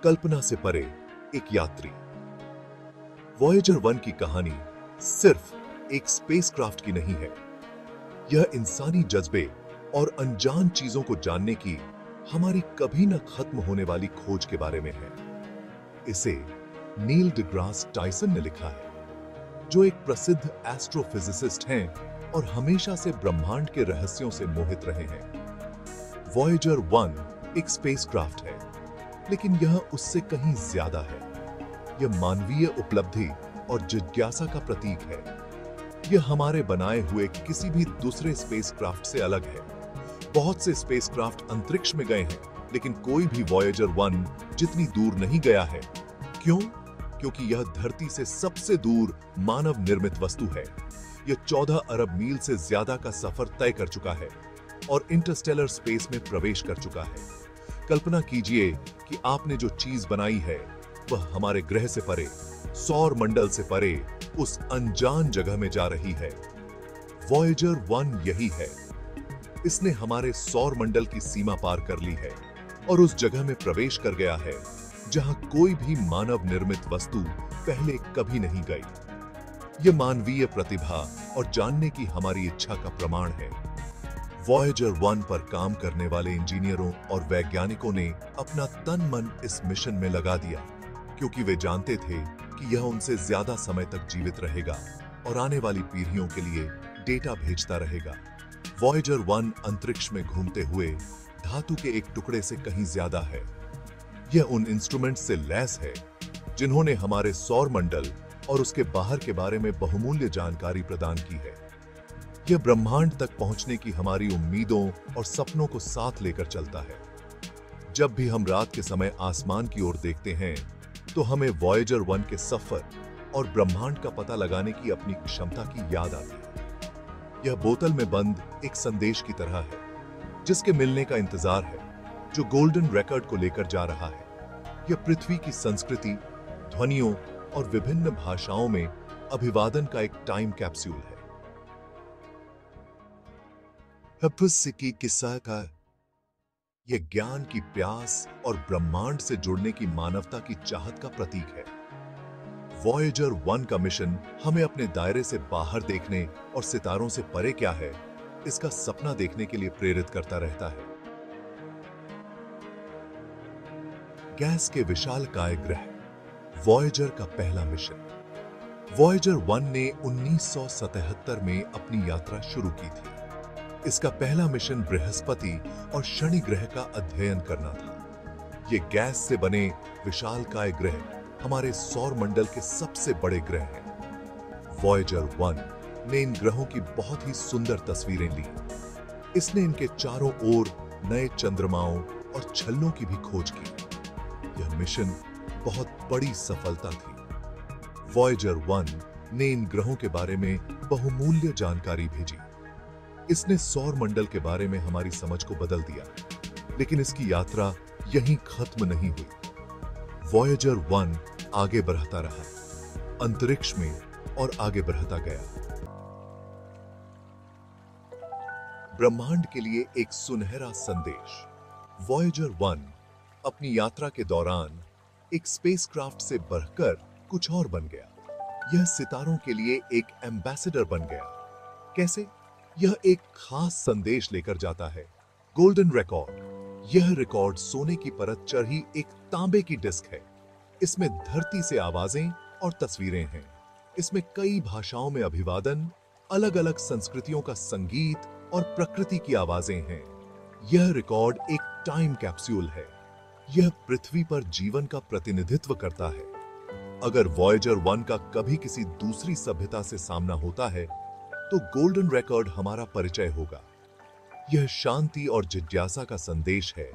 कल्पना से परे एक यात्री। वॉयेजर 1 की कहानी सिर्फ एक स्पेसक्राफ्ट की नहीं है। यह इंसानी जज्बे और अनजान चीजों को जानने की हमारी कभी न खत्म होने वाली खोज के बारे में है। इसे नील डिग्रास टाइसन ने लिखा है, जो एक प्रसिद्ध एस्ट्रोफिजिसिस्ट हैं और हमेशा से ब्रह्मांड के रहस्यों से मोहित रहे हैं। वॉयेजर 1 एक स्पेसक्राफ्ट है, लेकिन यह उससे कहीं ज्यादा है। यह मानवीय उपलब्धि और जिज्ञासा का प्रतीक है। यह हमारे बनाए हुए किसी भी दूसरे स्पेसक्राफ्ट से अलग है। बहुत से स्पेसक्राफ्ट अंतरिक्ष में गए हैं, लेकिन कोई भी वॉयेजर 1 जितनी दूर नहीं गया है। क्यों? क्योंकि यह धरती से सबसे दूर मानव निर्मित वस्तु है। यह 14 अरब मील से ज्यादा का सफर तय कर चुका है और इंटरस्टेलर स्पेस में प्रवेश कर चुका है। कल्पना कीजिए कि आपने जो चीज बनाई है वह हमारे ग्रह से परे, सौर मंडल से परे, उस अनजान जगह में जा रही है। वॉयेजर 1 यही है। इसने हमारे सौर मंडल की सीमा पार कर ली है और उस जगह में प्रवेश कर गया है जहां कोई भी मानव निर्मित वस्तु पहले कभी नहीं गई। यह मानवीय प्रतिभा और जानने की हमारी इच्छा का प्रमाण है। वॉयेजर 1 पर काम करने वाले इंजीनियरों और वैज्ञानिकों ने अपना तन मन इस मिशन में लगा दिया, क्योंकि वे जानते थे कि यह उनसे ज्यादा समय तक जीवित रहेगा और आने वाली पीढ़ियों के लिए डेटा भेजता रहेगा। वॉयेजर 1 अंतरिक्ष में घूमते हुए धातु के एक टुकड़े से कहीं ज्यादा है। यह उन इंस्ट्रूमेंट से लैस है जिन्होंने हमारे सौर मंडल और उसके बाहर के बारे में बहुमूल्य जानकारी प्रदान की है। यह ब्रह्मांड तक पहुंचने की हमारी उम्मीदों और सपनों को साथ लेकर चलता है। जब भी हम रात के समय आसमान की ओर देखते हैं, तो हमें वॉयेजर 1 के सफर और ब्रह्मांड का पता लगाने की अपनी क्षमता की याद आती है। यह बोतल में बंद एक संदेश की तरह है, जिसके मिलने का इंतजार है, जो गोल्डन रिकॉर्ड को लेकर जा रहा है। यह पृथ्वी की संस्कृति, ध्वनियों और विभिन्न भाषाओं में अभिवादन का एक टाइम कैप्सूल है। हपुस्सिकी किस्सा का यह ज्ञान की प्यास और ब्रह्मांड से जुड़ने की मानवता की चाहत का प्रतीक है। वॉयेजर 1 का मिशन हमें अपने दायरे से बाहर देखने और सितारों से परे क्या है, इसका सपना देखने के लिए प्रेरित करता रहता है। गैस के विशालकाय ग्रह, वॉयेजर का पहला मिशन। वॉयेजर 1 ने 1977 में अपनी यात्रा शुरू की थी। इसका पहला मिशन बृहस्पति और शनि ग्रह का अध्ययन करना था। ये गैस से बने विशालकाय ग्रह हमारे सौर मंडल के सबसे बड़े ग्रह हैं। वॉयेजर 1 ने इन ग्रहों की बहुत ही सुंदर तस्वीरें ली। इसने इनके चारों ओर नए चंद्रमाओं और छल्लों की भी खोज की। यह मिशन बहुत बड़ी सफलता थी। वॉयेजर 1 ने इन ग्रहों के बारे में बहुमूल्य जानकारी भेजी। इसने सौर मंडल के बारे में हमारी समझ को बदल दिया, लेकिन इसकी यात्रा यहीं खत्म नहीं हुई। वॉयेजर 1 आगे बढ़ता रहा, अंतरिक्ष में और आगे बढ़ता गया। ब्रह्मांड के लिए एक सुनहरा संदेश। वॉयेजर 1 अपनी यात्रा के दौरान एक स्पेसक्राफ्ट से बढ़कर कुछ और बन गया। यह सितारों के लिए एक एम्बेसडर बन गया। कैसे? यह एक खास संदेश लेकर जाता है, गोल्डन रिकॉर्ड। यह रिकॉर्ड सोने की परत चढ़ी एक तांबे की डिस्क है। इसमें धरती से आवाजें और तस्वीरें हैं। इसमें कई भाषाओं में अभिवादन, अलग-अलग संस्कृतियों का संगीत और प्रकृति की आवाजें हैं। यह रिकॉर्ड एक टाइम कैप्सूल है। यह पृथ्वी पर जीवन का प्रतिनिधित्व करता है। अगर वॉयेजर 1 का कभी किसी दूसरी सभ्यता से सामना होता है, तो गोल्डन रिकॉर्ड हमारा परिचय होगा। यह शांति और जिज्ञासा का संदेश है,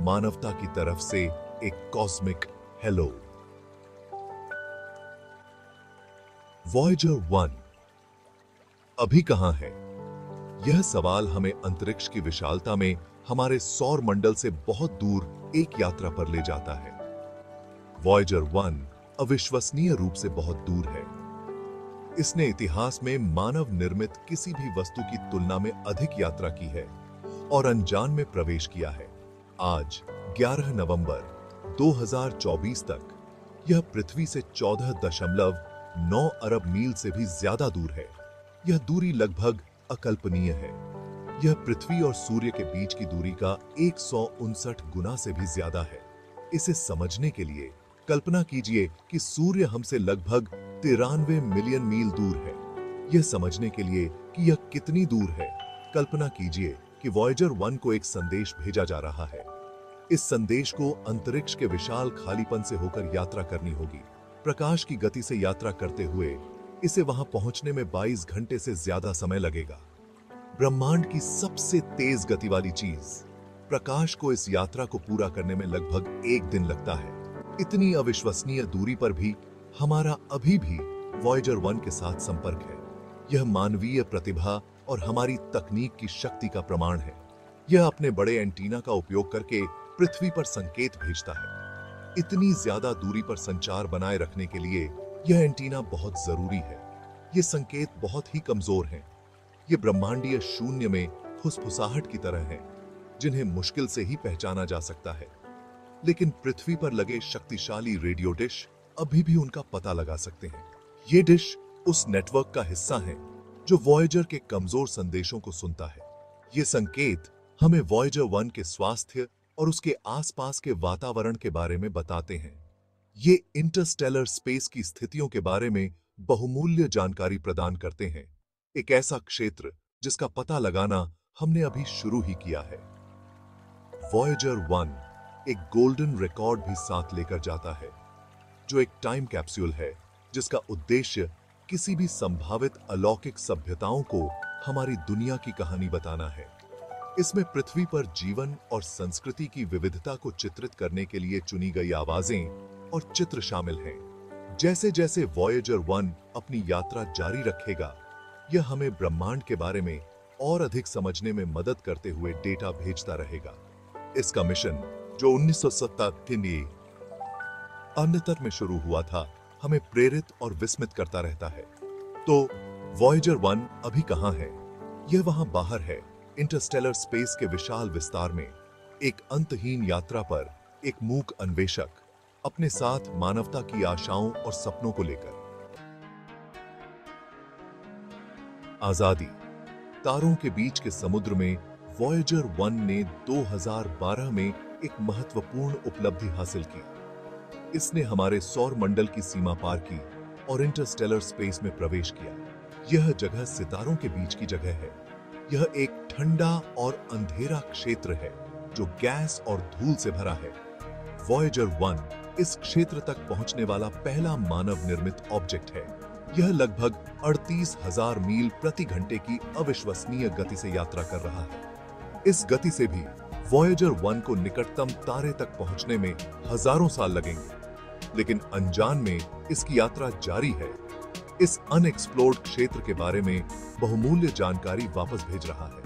मानवता की तरफ से एक कॉस्मिक हेलो। वॉयेजर 1 अभी कहां है? यह सवाल हमें अंतरिक्ष की विशालता में हमारे सौर मंडल से बहुत दूर एक यात्रा पर ले जाता है। वॉयेजर 1 अविश्वसनीय रूप से बहुत दूर है। इसने इतिहास में मानव निर्मित किसी भी वस्तु की तुलना में अधिक यात्रा की है और अनजान में प्रवेश किया है। आज 11 नवंबर 2024 तक यह पृथ्वी से 14.9 अरब मील से भी ज्यादा दूर है। यह दूरी लगभग अकल्पनीय है। यह पृथ्वी और सूर्य के बीच की दूरी का 159 गुना से भी ज्यादा है। इसे समझने के लिए कल्पना कीजिए कि सूर्य हमसे लगभग 93 मिलियन मील दूर है। यह समझने के लिए कि यह कितनी दूर है, कल्पना कीजिए कि वॉयेजर 1 को एक संदेश भेजा जा रहा है। इस संदेश को अंतरिक्ष के विशाल खालीपन से होकर यात्रा करनी होगी। प्रकाश की गति से यात्रा करते हुए इसे वहां पहुंचने में 22 घंटे से ज्यादा समय लगेगा। ब्रह्मांड की सबसे तेज गति वाली चीज प्रकाश को इस यात्रा को पूरा करने में लगभग 1 दिन लगता है। इतनी अविश्वसनीय दूरी पर भी हमारा अभी भी वॉयेजर 1 के साथ संपर्क है। यह मानवीय प्रतिभा और हमारी तकनीक की शक्ति का प्रमाण है। यह अपने बड़े एंटीना का उपयोग करके पृथ्वी पर संकेत भेजता है। इतनी ज्यादा दूरी पर संचार बनाए रखने के लिए यह एंटीना बहुत जरूरी है। ये संकेत बहुत ही कमजोर हैं। ये ब्रह्मांडीय शून्य में फुसफुसाहट की तरह हैं, जिन्हें मुश्किल से ही पहचाना जा सकता है। लेकिन पृथ्वी पर लगे शक्तिशाली रेडियो डिश अभी भी उनका पता लगा सकते हैं। ये डिश उस नेटवर्क का हिस्सा है जो वॉयेजर के कमजोर संदेशों को सुनता है। ये संकेत हमें वॉयेजर 1 के स्वास्थ्य और उसके आसपास के वातावरण के बारे में बताते हैं। ये इंटरस्टेलर स्पेस की स्थितियों के बारे में बहुमूल्य जानकारी प्रदान करते हैं। एक ऐसा क्षेत्र जिसका पता लगाना हमने अभी शुरू ही किया है। वॉयेजर 1 एक गोल्डन रिकॉर्ड भी साथ लेकर जाता है, जो एक टाइम कैप्सूल है जिसका उद्देश्य किसी भी संभावित अलौकिक सभ्यताओं को हमारी दुनिया की कहानी बताना है। इसमें पृथ्वी पर जीवन और संस्कृति की विविधता को चित्रित करने के लिए चुनी गई आवाजें और चित्र शामिल हैं। जैसे जैसे वॉयेजर 1 अपनी यात्रा जारी रखेगा, यह हमें ब्रह्मांड के बारे में और अधिक समझने में मदद करते हुए डेटा भेजता रहेगा। इसका मिशन, जो 1970 के अंत में शुरू हुआ था, हमें प्रेरित और विस्मित करता रहता है। तो वॉयेजर 1 अभी कहां है? यह वहां बाहर है, इंटरस्टेलर स्पेस के विशाल विस्तार में, एक अंतहीन यात्रा पर एक मूक अन्वेषक अपने साथ मानवता की आशाओं और सपनों को लेकर। आजादी, तारों के बीच के समुद्र में वॉयेजर 1 ने 2012 में एक महत्वपूर्ण उपलब्धि हासिल की। इसने हमारे सौर मंडल की सीमा पार की और इंटरस्टेलर स्पेस में प्रवेश किया। यह जगह सितारों के बीच की जगह है। यह एक ठंडा और अंधेरा क्षेत्र है जो गैस और धूल से भरा है। वॉयेजर 1 इस क्षेत्र तक पहुंचने वाला पहला मानव निर्मित ऑब्जेक्ट है। यह लगभग 38,000 मील प्रति घंटे की अविश्वसनीय गति से यात्रा कर रहा है। इस गति से भी वॉयेजर 1 को निकटतम तारे तक पहुंचने में हजारों साल लगेंगे, लेकिन अनजान में इसकी यात्रा जारी है। इस अनएक्सप्लोर्ड क्षेत्र के बारे में बहुमूल्य जानकारी वापस भेज रहा है।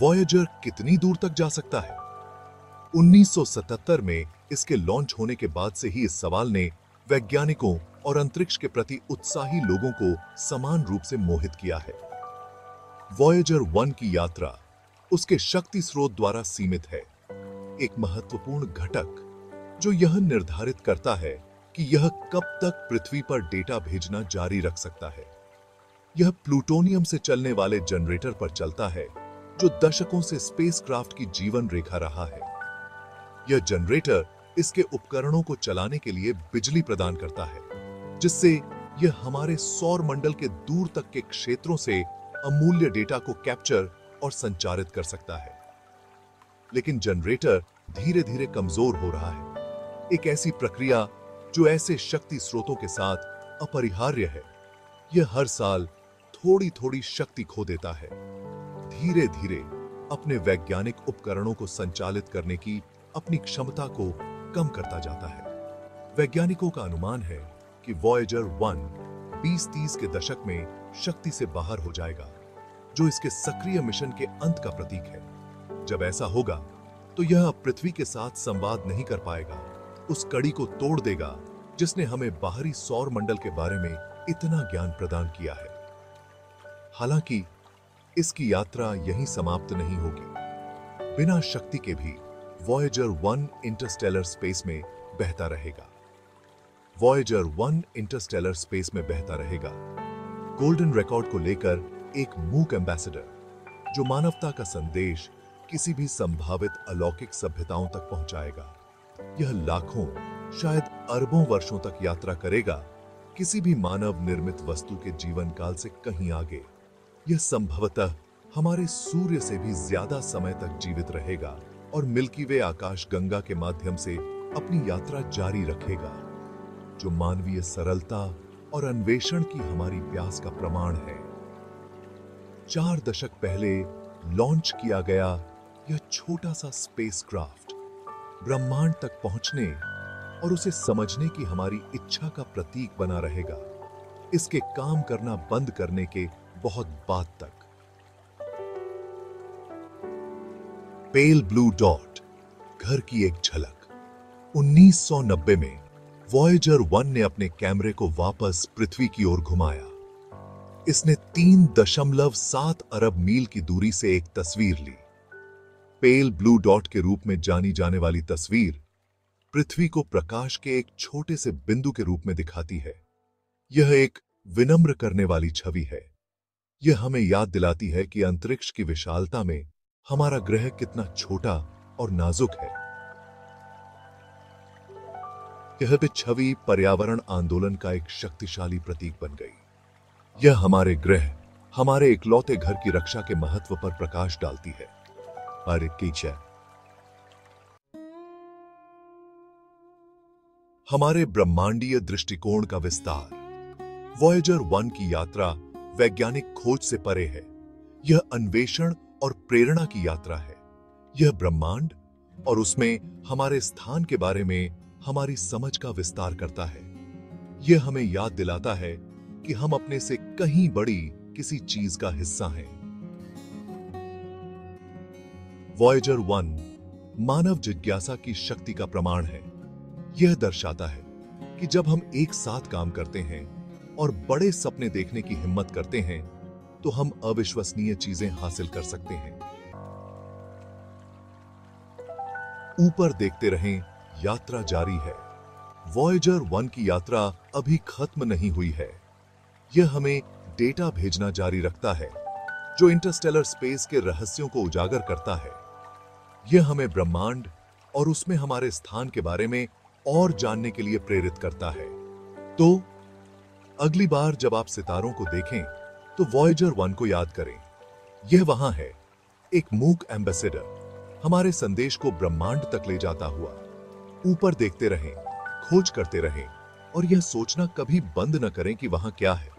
वॉयेजर कितनी दूर तक जा सकता है? 1977 में इसके लॉन्च होने के बाद से ही इस सवाल ने वैज्ञानिकों और अंतरिक्ष के प्रति उत्साही लोगों को समान रूप से मोहित किया है। वॉयेजर 1 की यात्रा उसके शक्ति स्रोत द्वारा सीमित है, एक महत्वपूर्ण घटक जो यह निर्धारित करता है कि यह कब तक पृथ्वी पर डेटा भेजना जारी रख सकता है। यह प्लूटोनियम से चलने वाले जनरेटर पर चलता है, जो दशकों से स्पेसक्राफ्ट की जीवन रेखा रहा है। यह जनरेटर इसके उपकरणों को चलाने के लिए बिजली प्रदान करता है, जिससे यह हमारे सौर मंडल के दूर तक के क्षेत्रों से अमूल्य डेटा को कैप्चर और संचारित कर सकता है। लेकिन जनरेटर धीरे धीरे कमजोर हो रहा है, एक ऐसी प्रक्रिया जो ऐसे शक्ति स्रोतों के साथ अपरिहार्य है। यह हर साल थोड़ी थोड़ी शक्ति खो देता है, धीरे धीरे अपने वैज्ञानिक उपकरणों को संचालित करने की अपनी क्षमता को कम करता जाता है। वैज्ञानिकों का अनुमान है कि वॉयेजर 1 2030 के दशक में शक्ति से बाहर हो जाएगा, जो इसके सक्रिय मिशन के अंत का प्रतीक है। जब ऐसा होगा तो यह अब पृथ्वी के साथ संवाद नहीं कर पाएगा, उस कड़ी को तोड़ देगा जिसने हमें बाहरी सौर मंडल के बारे में इतना ज्ञान प्रदान किया है। हालांकि इसकी यात्रा यहीं समाप्त नहीं होगी। बिना शक्ति के भी वॉयेजर 1 इंटरस्टेलर स्पेस में बहता रहेगा। वॉयेजर 1 इंटरस्टेलर स्पेस में बहता रहेगा, गोल्डन रिकॉर्ड को लेकर एक मूक एम्बेसडर जो मानवता का संदेश किसी भी संभावित अलौकिक सभ्यताओं तक पहुंचाएगा। यह लाखों, शायद अरबों वर्षों तक यात्रा करेगा, किसी भी मानव निर्मित वस्तु के जीवन काल से कहीं आगे। यह संभवतः हमारे सूर्य से भी ज्यादा समय तक जीवित रहेगा और मिल्की वे आकाश गंगा के माध्यम से अपनी यात्रा जारी रखेगा, जो मानवीय सरलता और अन्वेषण की हमारी प्यास का प्रमाण है। 4 दशक पहले लॉन्च किया गया यह छोटा सा स्पेसक्राफ्ट ब्रह्मांड तक पहुंचने और उसे समझने की हमारी इच्छा का प्रतीक बना रहेगा, इसके काम करना बंद करने के बहुत बाद तक। पेल ब्लू डॉट, घर की एक झलक। 1990 में वॉयेजर 1 ने अपने कैमरे को वापस पृथ्वी की ओर घुमाया। इसने 3.7 अरब मील की दूरी से एक तस्वीर ली। पेल ब्लू डॉट के रूप में जानी जाने वाली तस्वीर पृथ्वी को प्रकाश के एक छोटे से बिंदु के रूप में दिखाती है। यह एक विनम्र करने वाली छवि है। यह हमें याद दिलाती है कि अंतरिक्ष की विशालता में हमारा ग्रह कितना छोटा और नाजुक है। यह भी छवि पर्यावरण आंदोलन का एक शक्तिशाली प्रतीक बन गई। यह हमारे ग्रह, हमारे इकलौते घर की रक्षा के महत्व पर प्रकाश डालती है। हमारे ब्रह्मांडीय दृष्टिकोण का विस्तार। वॉयेजर 1 की यात्रा वैज्ञानिक खोज से परे है। यह अन्वेषण और प्रेरणा की यात्रा है। यह ब्रह्मांड और उसमें हमारे स्थान के बारे में हमारी समझ का विस्तार करता है। यह हमें याद दिलाता है कि हम अपने से कहीं बड़ी किसी चीज का हिस्सा हैं। वॉयेजर 1 मानव जिज्ञासा की शक्ति का प्रमाण है। यह दर्शाता है कि जब हम एक साथ काम करते हैं और बड़े सपने देखने की हिम्मत करते हैं, तो हम अविश्वसनीय चीजें हासिल कर सकते हैं। ऊपर देखते रहें, यात्रा जारी है। वॉयेजर 1 की यात्रा अभी खत्म नहीं हुई है। यह हमें डेटा भेजना जारी रखता है, जो इंटरस्टेलर स्पेस के रहस्यों को उजागर करता है। यह हमें ब्रह्मांड और उसमें हमारे स्थान के बारे में और जानने के लिए प्रेरित करता है। तो अगली बार जब आप सितारों को देखें, तो वॉयेजर 1 को याद करें। यह वहां है, एक मूक एम्बेसडर, हमारे संदेश को ब्रह्मांड तक ले जाता हुआ। ऊपर देखते रहें, खोज करते रहें और यह सोचना कभी बंद न करें कि वहां क्या है।